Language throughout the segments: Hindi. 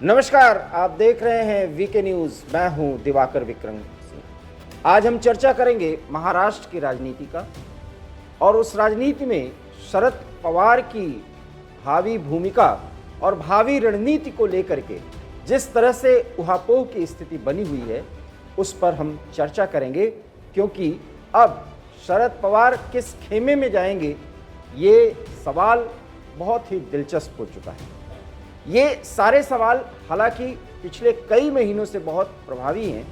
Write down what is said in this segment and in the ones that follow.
नमस्कार, आप देख रहे हैं वीके न्यूज़। मैं हूं दिवाकर विक्रम सिंह। आज हम चर्चा करेंगे महाराष्ट्र की राजनीति का और उस राजनीति में शरद पवार की भावी भूमिका और भावी रणनीति को लेकर के जिस तरह से उहापोह की स्थिति बनी हुई है उस पर हम चर्चा करेंगे, क्योंकि अब शरद पवार किस खेमे में जाएंगे ये सवाल बहुत ही दिलचस्प हो चुका है। ये सारे सवाल हालांकि पिछले कई महीनों से बहुत प्रभावी हैं,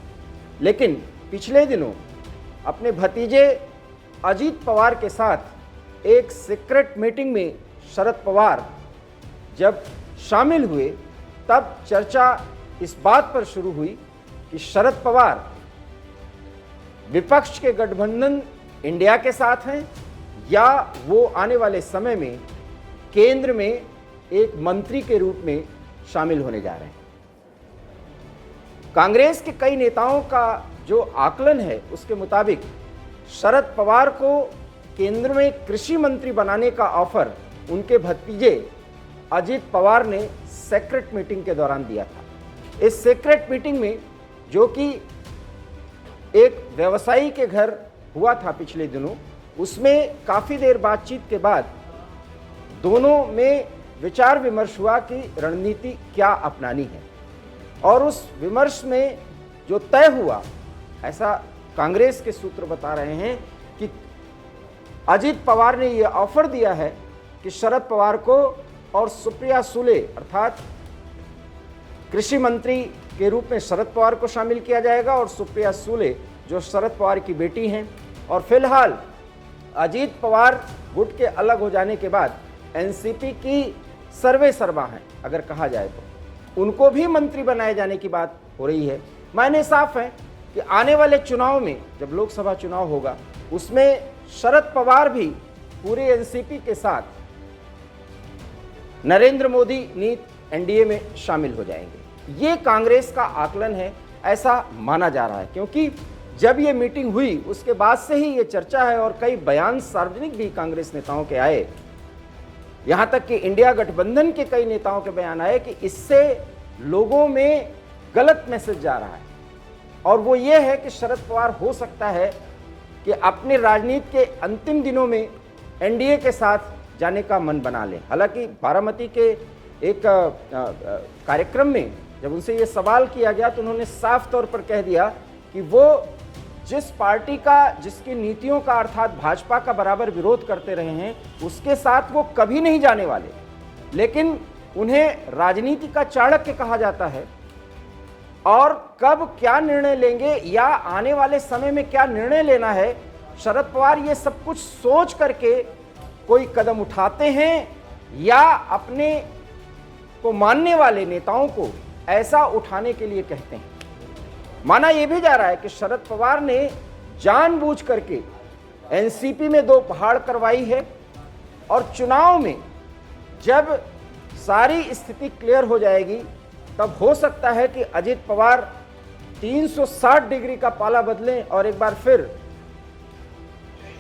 लेकिन पिछले दिनों अपने भतीजे अजीत पवार के साथ एक सीक्रेट मीटिंग में शरद पवार जब शामिल हुए तब चर्चा इस बात पर शुरू हुई कि शरद पवार विपक्ष के गठबंधन इंडिया के साथ हैं या वो आने वाले समय में केंद्र में एक मंत्री के रूप में शामिल होने जा रहे हैं। कांग्रेस के कई नेताओं का जो आकलन है उसके मुताबिक शरद पवार को केंद्र में कृषि मंत्री बनाने का ऑफर उनके भतीजे अजीत पवार ने सीक्रेट मीटिंग के दौरान दिया था। इस सीक्रेट मीटिंग में, जो कि एक व्यवसायी के घर हुआ था पिछले दिनों, उसमें काफ़ी देर बातचीत के बाद दोनों में विचार विमर्श हुआ कि रणनीति क्या अपनानी है। और उस विमर्श में जो तय हुआ, ऐसा कांग्रेस के सूत्र बता रहे हैं कि अजीत पवार ने यह ऑफर दिया है कि शरद पवार को और सुप्रिया सुले अर्थात कृषि मंत्री के रूप में शरद पवार को शामिल किया जाएगा और सुप्रिया सुले जो शरद पवार की बेटी हैं। और फिलहाल अजीत पवार गुट के अलग हो जाने के बाद एनसीपी की सर्वे सर्वा हैं, अगर कहा जाए तो उनको भी मंत्री बनाए जाने की बात हो रही है। मायने साफ है कि आने वाले चुनाव में, जब लोकसभा चुनाव होगा, उसमें शरद पवार भी पूरे एनसीपी के साथ नरेंद्र मोदी नीत एनडीए में शामिल हो जाएंगे। ये कांग्रेस का आकलन है, ऐसा माना जा रहा है, क्योंकि जब ये मीटिंग हुई उसके बाद से ही ये चर्चा है और कई बयान सार्वजनिक भी कांग्रेस नेताओं के आए। यहाँ तक कि इंडिया गठबंधन के कई नेताओं के बयान आए कि इससे लोगों में गलत मैसेज जा रहा है, और वो ये है कि शरद पवार हो सकता है कि अपने राजनीति के अंतिम दिनों में एनडीए के साथ जाने का मन बना ले। हालांकि बारामती के एक कार्यक्रम में जब उनसे ये सवाल किया गया तो उन्होंने साफ तौर पर कह दिया कि वो जिस पार्टी का, जिसकी नीतियों का अर्थात भाजपा का बराबर विरोध करते रहे हैं, उसके साथ वो कभी नहीं जाने वाले। लेकिन उन्हें राजनीति का चाणक्य कहा जाता है और कब क्या निर्णय लेंगे या आने वाले समय में क्या निर्णय लेना है, शरद पवार ये सब कुछ सोच करके कोई कदम उठाते हैं या अपने को मानने वाले नेताओं को ऐसा उठाने के लिए कहते हैं। माना यह भी जा रहा है कि शरद पवार ने जानबूझ करके एनसीपी में दो पहाड़ करवाई है और चुनाव में जब सारी स्थिति क्लियर हो जाएगी तब हो सकता है कि अजीत पवार 360 डिग्री का पाला बदलें और एक बार फिर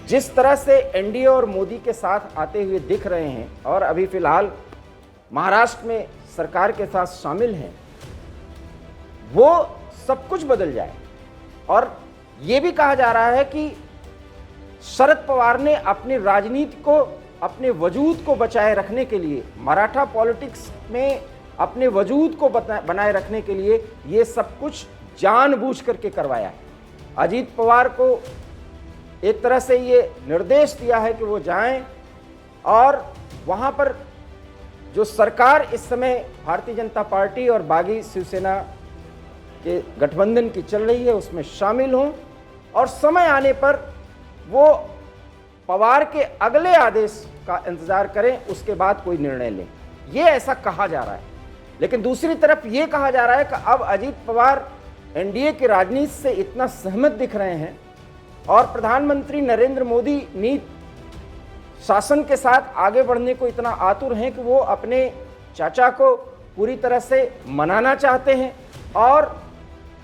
जिस तरह से एनडीए और मोदी के साथ आते हुए दिख रहे हैं और अभी फिलहाल महाराष्ट्र में सरकार के साथ शामिल हैं, वो सब कुछ बदल जाए। और ये भी कहा जा रहा है कि शरद पवार ने अपनी राजनीति को, अपने वजूद को बचाए रखने के लिए, मराठा पॉलिटिक्स में अपने वजूद को बनाए रखने के लिए ये सब कुछ जानबूझ करके करवाया है। अजीत पवार को एक तरह से ये निर्देश दिया है कि वो जाएं और वहाँ पर जो सरकार इस समय भारतीय जनता पार्टी और बागी शिवसेना के गठबंधन की चल रही है उसमें शामिल हों और समय आने पर वो पवार के अगले आदेश का इंतजार करें, उसके बाद कोई निर्णय लें। ये ऐसा कहा जा रहा है। लेकिन दूसरी तरफ ये कहा जा रहा है कि अब अजीत पवार एनडीए की राजनीति से इतना सहमत दिख रहे हैं और प्रधानमंत्री नरेंद्र मोदी नीति शासन के साथ आगे बढ़ने को इतना आतुर हैं कि वो अपने चाचा को पूरी तरह से मनाना चाहते हैं और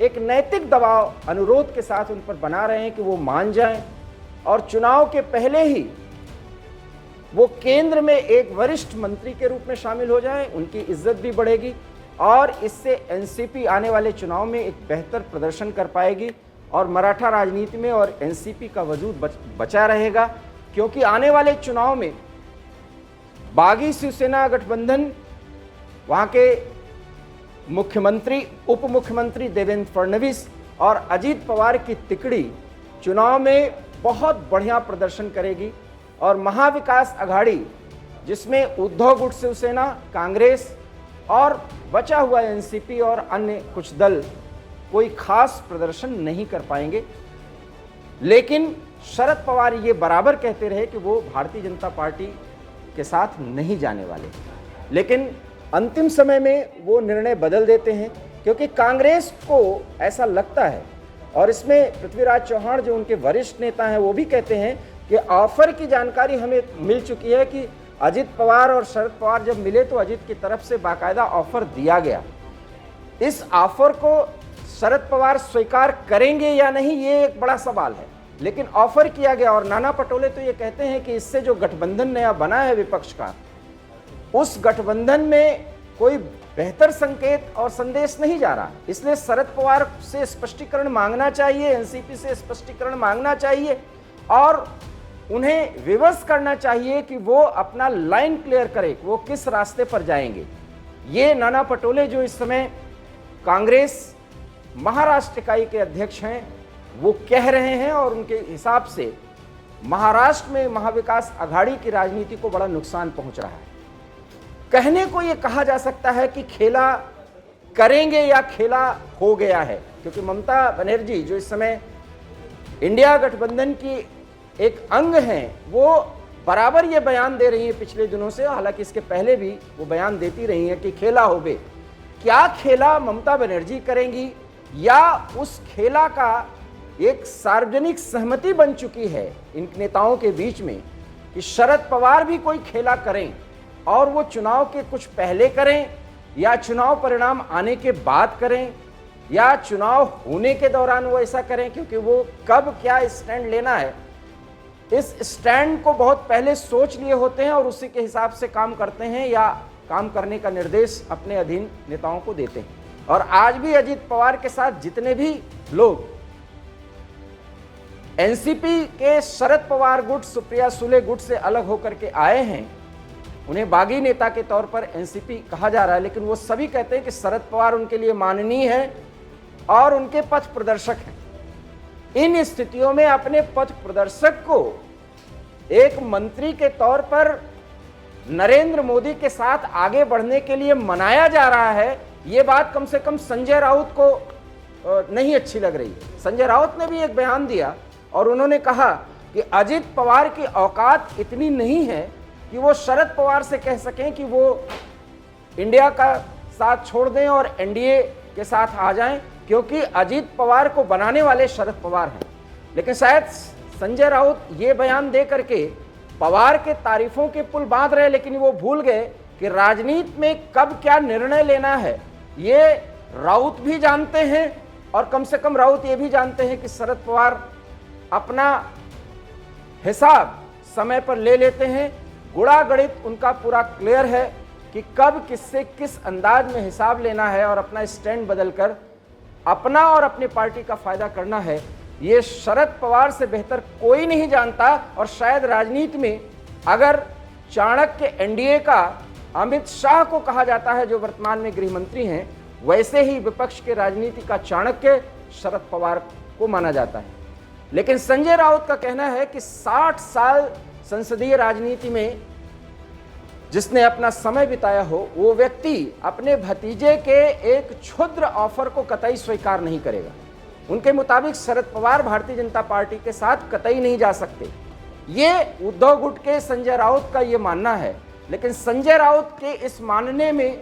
एक नैतिक दबाव अनुरोध के साथ उन पर बना रहे हैं कि वो मान जाएं और चुनाव के पहले ही वो केंद्र में एक वरिष्ठ मंत्री के रूप में शामिल हो जाएं। उनकी इज्जत भी बढ़ेगी और इससे एनसीपी आने वाले चुनाव में एक बेहतर प्रदर्शन कर पाएगी और मराठा राजनीति में और एनसीपी का वजूद बचा रहेगा, क्योंकि आने वाले चुनाव में बागी शिवसेना गठबंधन, वहां के मुख्यमंत्री उप मुख्यमंत्री देवेंद्र फडणवीस और अजीत पवार की तिकड़ी चुनाव में बहुत बढ़िया प्रदर्शन करेगी और महाविकास अघाड़ी, जिसमें उद्धव गुट शिवसेना, कांग्रेस और बचा हुआ एनसीपी और अन्य कुछ दल कोई खास प्रदर्शन नहीं कर पाएंगे। लेकिन शरद पवार ये बराबर कहते रहे कि वो भारतीय जनता पार्टी के साथ नहीं जाने वाले, लेकिन अंतिम समय में वो निर्णय बदल देते हैं, क्योंकि कांग्रेस को ऐसा लगता है और इसमें पृथ्वीराज चौहान जो उनके वरिष्ठ नेता हैं वो भी कहते हैं कि ऑफर की जानकारी हमें मिल चुकी है कि अजित पवार और शरद पवार जब मिले तो अजित की तरफ से बाकायदा ऑफर दिया गया। इस ऑफर को शरद पवार स्वीकार करेंगे या नहीं, ये एक बड़ा सवाल है, लेकिन ऑफर किया गया। और नाना पटोले तो ये कहते हैं कि इससे जो गठबंधन नया बना है विपक्ष का, उस गठबंधन में कोई बेहतर संकेत और संदेश नहीं जा रहा, इसलिए शरद पवार से स्पष्टीकरण मांगना चाहिए, एनसीपी से स्पष्टीकरण मांगना चाहिए और उन्हें विवश करना चाहिए कि वो अपना लाइन क्लियर करें, वो किस रास्ते पर जाएंगे। ये नाना पटोले जो इस समय कांग्रेस महाराष्ट्र इकाई के अध्यक्ष हैं, वो कह रहे हैं और उनके हिसाब से महाराष्ट्र में महाविकास अघाड़ी की राजनीति को बड़ा नुकसान पहुंच रहा है। कहने को ये कहा जा सकता है कि खेला करेंगे या खेला हो गया है, क्योंकि ममता बनर्जी जो इस समय इंडिया गठबंधन की एक अंग हैं, वो बराबर ये बयान दे रही हैं पिछले दिनों से, हालांकि इसके पहले भी वो बयान देती रही हैं कि खेला हो बे। क्या खेला ममता बनर्जी करेंगी या उस खेला का एक सार्वजनिक सहमति बन चुकी है इन नेताओं के बीच में कि शरद पवार भी कोई खेला करें और वो चुनाव के कुछ पहले करें या चुनाव परिणाम आने के बाद करें या चुनाव होने के दौरान वो ऐसा करें, क्योंकि वो कब क्या स्टैंड लेना है, इस स्टैंड को बहुत पहले सोच लिए होते हैं और उसी के हिसाब से काम करते हैं या काम करने का निर्देश अपने अधीन नेताओं को देते हैं। और आज भी अजीत पवार के साथ जितने भी लोग एनसीपी के शरद पवार गुट, सुप्रिया सुले गुट से अलग होकर के आए हैं, उन्हें बागी नेता के तौर पर एनसीपी कहा जा रहा है, लेकिन वो सभी कहते हैं कि शरद पवार उनके लिए माननीय है और उनके पथ प्रदर्शक हैं। इन स्थितियों में अपने पथ प्रदर्शक को एक मंत्री के तौर पर नरेंद्र मोदी के साथ आगे बढ़ने के लिए मनाया जा रहा है, ये बात कम से कम संजय राउत को नहीं अच्छी लग रही है। संजय राउत ने भी एक बयान दिया और उन्होंने कहा कि अजित पवार की औकात इतनी नहीं है कि वो शरद पवार से कह सकें कि वो इंडिया का साथ छोड़ दें और एनडीए के साथ आ जाएं, क्योंकि अजीत पवार को बनाने वाले शरद पवार हैं। लेकिन शायद संजय राउत ये बयान दे करके पवार के तारीफों के पुल बांध रहे, लेकिन वो भूल गए कि राजनीति में कब क्या निर्णय लेना है ये राउत भी जानते हैं और कम से कम राउत ये भी जानते हैं कि शरद पवार अपना हिसाब समय पर ले लेते हैं। गुणा गणित उनका पूरा क्लियर है कि कब किससे किस अंदाज में हिसाब लेना है और अपना स्टैंड बदलकर अपना और अपनी पार्टी का फायदा करना है। ये शरद पवार से बेहतर कोई नहीं जानता। और शायद राजनीति में अगर चाणक्य एनडीए का अमित शाह को कहा जाता है जो वर्तमान में गृह मंत्री हैं, वैसे ही विपक्ष के राजनीति का चाणक्य शरद पवार को माना जाता है। लेकिन संजय राउत का कहना है कि 60 साल संसदीय राजनीति में जिसने अपना समय बिताया हो, वो व्यक्ति अपने भतीजे के एक क्षुद्र ऑफर को कतई स्वीकार नहीं करेगा। उनके मुताबिक शरद पवार भारतीय जनता पार्टी के साथ कतई नहीं जा सकते। ये उद्धव गुट के संजय राउत का ये मानना है। लेकिन संजय राउत के इस मानने में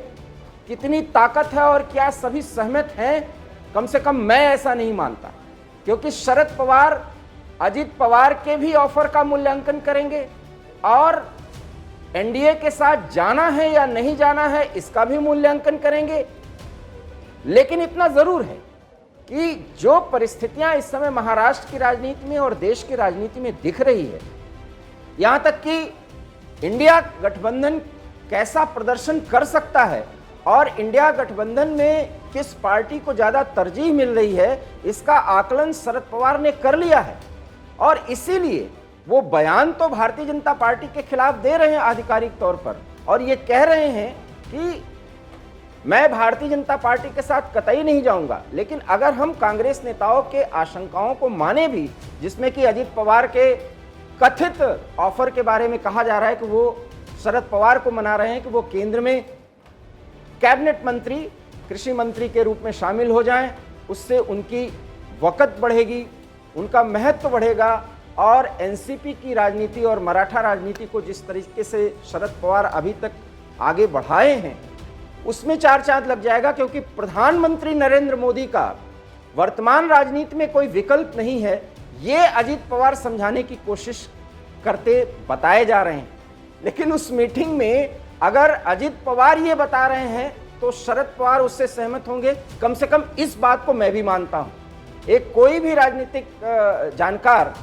कितनी ताकत है और क्या सभी सहमत हैं, कम से कम मैं ऐसा नहीं मानता, क्योंकि शरद पवार अजित पवार के भी ऑफर का मूल्यांकन करेंगे और एनडीए के साथ जाना है या नहीं जाना है इसका भी मूल्यांकन करेंगे। लेकिन इतना जरूर है कि जो परिस्थितियां इस समय महाराष्ट्र की राजनीति में और देश की राजनीति में दिख रही है, यहां तक कि इंडिया गठबंधन कैसा प्रदर्शन कर सकता है और इंडिया गठबंधन में किस पार्टी को ज्यादा तरजीह मिल रही है, इसका आकलन शरद पवार ने कर लिया है। और इसीलिए वो बयान तो भारतीय जनता पार्टी के खिलाफ दे रहे हैं आधिकारिक तौर पर, और ये कह रहे हैं कि मैं भारतीय जनता पार्टी के साथ कतई नहीं जाऊंगा। लेकिन अगर हम कांग्रेस नेताओं के आशंकाओं को माने भी, जिसमें कि अजित पवार के कथित ऑफर के बारे में कहा जा रहा है कि वो शरद पवार को मना रहे हैं कि वो केंद्र में कैबिनेट मंत्री, कृषि मंत्री के रूप में शामिल हो जाएं, उससे उनकी वक़्त बढ़ेगी, उनका महत्व बढ़ेगा, और एनसीपी की राजनीति और मराठा राजनीति को जिस तरीके से शरद पवार अभी तक आगे बढ़ाए हैं उसमें चार चांद लग जाएगा। क्योंकि प्रधानमंत्री नरेंद्र मोदी का वर्तमान राजनीति में कोई विकल्प नहीं है, ये अजित पवार समझाने की कोशिश करते बताए जा रहे हैं। लेकिन उस मीटिंग में अगर अजित पवार ये बता रहे हैं तो शरद पवार उससे सहमत होंगे, कम से कम इस बात को मैं भी मानता हूं। एक कोई भी राजनीतिक जानकार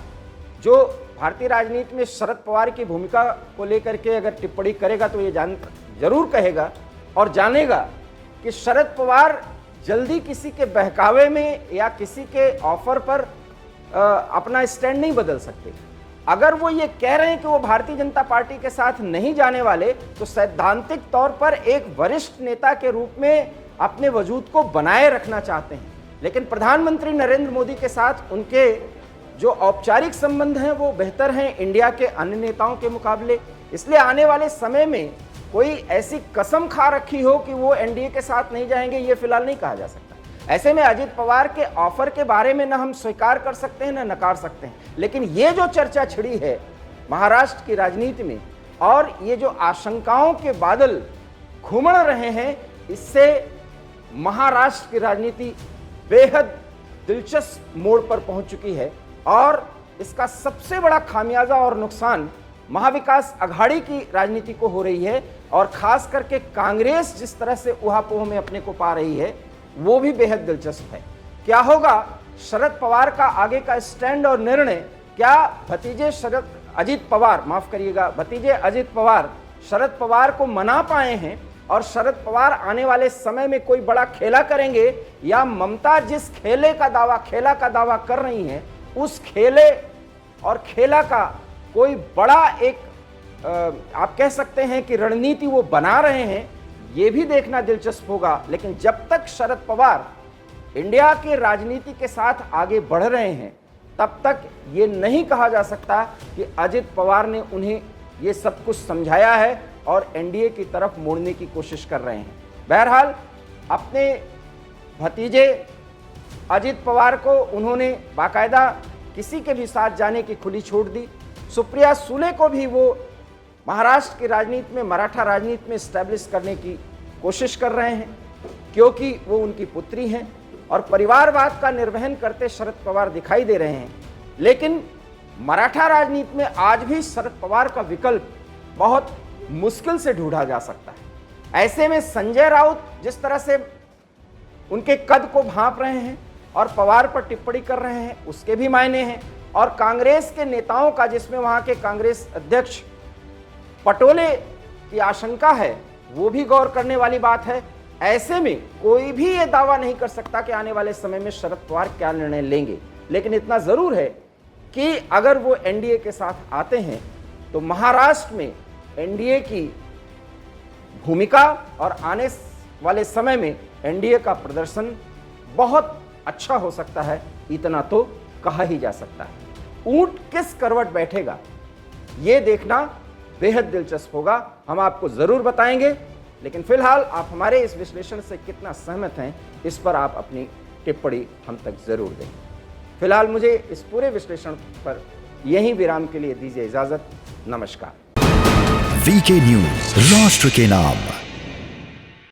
जो भारतीय राजनीति में शरद पवार की भूमिका को लेकर के अगर टिप्पणी करेगा तो ये जरूर कहेगा और जानेगा कि शरद पवार जल्दी किसी के बहकावे में या किसी के ऑफर पर अपना स्टैंड नहीं बदल सकते। अगर वो ये कह रहे हैं कि वो भारतीय जनता पार्टी के साथ नहीं जाने वाले, तो सैद्धांतिक तौर पर एक वरिष्ठ नेता के रूप में अपने वजूद को बनाए रखना चाहते हैं। लेकिन प्रधानमंत्री नरेंद्र मोदी के साथ उनके जो औपचारिक संबंध हैं वो बेहतर हैं इंडिया के अन्य नेताओं के मुकाबले। इसलिए आने वाले समय में कोई ऐसी कसम खा रखी हो कि वो एनडीए के साथ नहीं जाएंगे, ये फिलहाल नहीं कहा जा सकता। ऐसे में अजित पवार के ऑफर के बारे में न हम स्वीकार कर सकते हैं न नकार सकते हैं। लेकिन ये जो चर्चा छिड़ी है महाराष्ट्र की राजनीति में, और ये जो आशंकाओं के बादल घुमड़ रहे हैं, इससे महाराष्ट्र की राजनीति बेहद दिलचस्प मोड़ पर पहुंच चुकी है। और इसका सबसे बड़ा खामियाजा और नुकसान महाविकास अघाड़ी की राजनीति को हो रही है, और खास करके कांग्रेस जिस तरह से उहापोह में अपने को पा रही है वो भी बेहद दिलचस्प है। क्या होगा शरद पवार का आगे का स्टैंड और निर्णय? क्या भतीजे भतीजे अजित पवार शरद पवार को मना पाए हैं और शरद पवार आने वाले समय में कोई बड़ा खेला करेंगे, या ममता जिस खेला का दावा कर रही हैं उस खेले और खेला का कोई बड़ा एक आप कह सकते हैं कि रणनीति वो बना रहे हैं? ये भी देखना दिलचस्प होगा। लेकिन जब तक शरद पवार इंडिया की राजनीति के साथ आगे बढ़ रहे हैं तब तक ये नहीं कहा जा सकता कि अजित पवार ने उन्हें ये सब कुछ समझाया है और एनडीए की तरफ मोड़ने की कोशिश कर रहे हैं। बहरहाल अपने भतीजे अजित पवार को उन्होंने बाकायदा किसी के भी साथ जाने की खुली छूट दी। सुप्रिया सुले को भी वो महाराष्ट्र की राजनीति में, मराठा राजनीति में स्टैब्लिश करने की कोशिश कर रहे हैं, क्योंकि वो उनकी पुत्री हैं और परिवारवाद का निर्वहन करते शरद पवार दिखाई दे रहे हैं। लेकिन मराठा राजनीति में आज भी शरद पवार का विकल्प बहुत मुश्किल से ढूंढा जा सकता है। ऐसे में संजय राउत जिस तरह से उनके कद को भांप रहे हैं और पवार पर टिप्पणी कर रहे हैं, उसके भी मायने हैं। और कांग्रेस के नेताओं का, जिसमें वहां के कांग्रेस अध्यक्ष पटोले की आशंका है, वो भी गौर करने वाली बात है। ऐसे में कोई भी ये दावा नहीं कर सकता कि आने वाले समय में शरद पवार क्या निर्णय लेंगे। लेकिन इतना जरूर है कि अगर वो एनडीए के साथ आते हैं तो महाराष्ट्र में एनडीए की भूमिका और आने वाले समय में एनडीए का प्रदर्शन बहुत अच्छा हो सकता है, इतना तो कहा ही जा सकता है। ऊंट किस करवट बैठेगा ये देखना बेहद दिलचस्प होगा, हम आपको जरूर बताएंगे। लेकिन फिलहाल आप हमारे इस विश्लेषण से कितना सहमत हैं इस पर आप अपनी टिप्पणी हम तक जरूर दें। फिलहाल मुझे इस पूरे विश्लेषण पर यहीं विराम के लिए दीजिए इजाजत। नमस्कार। वीके न्यूज, राष्ट्र के नाम।